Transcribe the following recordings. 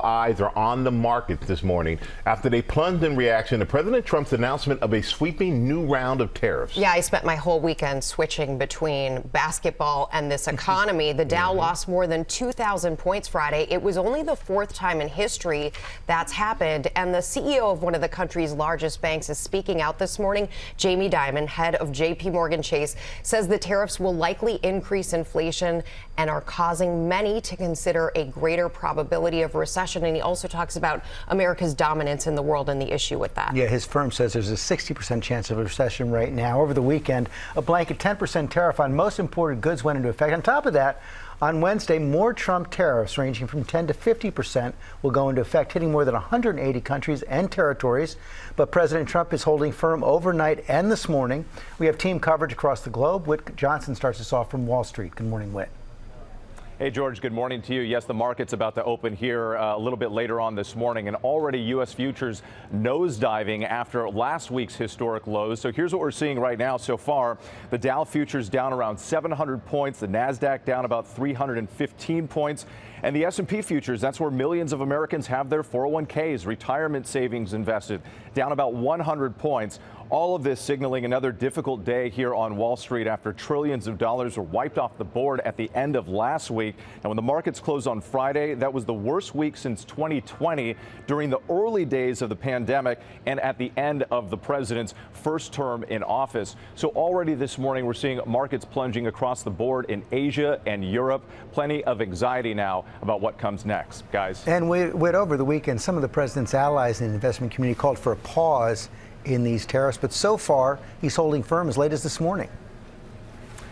eyes are on the markets this morning after they plunged in reaction to President Trump's announcement of a sweeping new round of tariffs. Yeah, I spent my whole weekend switching between basketball and this economy. The Dow lost more than 2,000 points Friday. It was only the fourth time in history that's happened. And the CEO of one of the country's largest banks is speaking out this morning. Jamie Dimon, head of JP Chase, says the tariffs will likely increase inflation and are causing many to consider a greater probability of recession. And he also talks about America's dominance in the world and the issue with that. Yeah, his firm says there's a 60% chance of a recession right now. Over the weekend, a blanket 10% tariff on most imported goods went into effect. On top of that, on Wednesday, more Trump tariffs ranging from 10 to 50% will go into effect, hitting more than 180 countries and territories. But President Trump is holding firm overnight and this morning. We have team coverage across the globe. Whit Johnson starts us off from Wall Street. Good morning, Whit. Hey, George, good morning to you. Yes, the market's about to open here a little bit later on this morning, and already U.S. futures nosediving after last week's historic lows. So here's what we're seeing right now so far. The Dow futures down around 700 points, the NASDAQ down about 315 points, and the S&P futures, that's where millions of Americans have their 401ks, retirement savings invested, down about 100 points. All of this signaling another difficult day here on Wall Street after trillions of dollars were wiped off the board at the end of last week. Now, when the markets closed on Friday, that was the worst week since 2020 during the early days of the pandemic and at the end of the president's first term in office. So already this morning, we're seeing markets plunging across the board in Asia and Europe. Plenty of anxiety now about what comes next, guys. And Whit, over the weekend, some of the president's allies in the investment community called for a pause in these tariffs, but so far he's holding firm as late as this morning.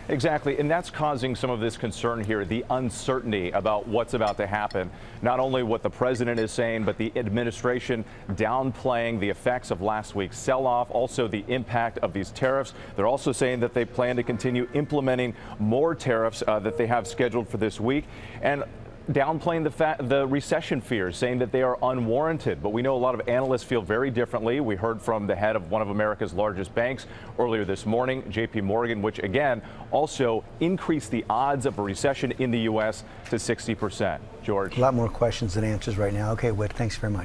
Exactly, and that's causing some of this concern here, the uncertainty about what's about to happen. Not only what the president is saying, but the administration downplaying the effects of last week's sell-off, also the impact of these tariffs. They're also saying that they plan to continue implementing more tariffs that they have scheduled for this week, and downplaying the recession fears, saying that they are unwarranted. But we know a lot of analysts feel very differently. We heard from the head of one of America's largest banks earlier this morning, JP, which again also increased the odds of a recession in the U.S. to 60%. George. A lot more questions than answers right now. Okay, Whit, thanks very much.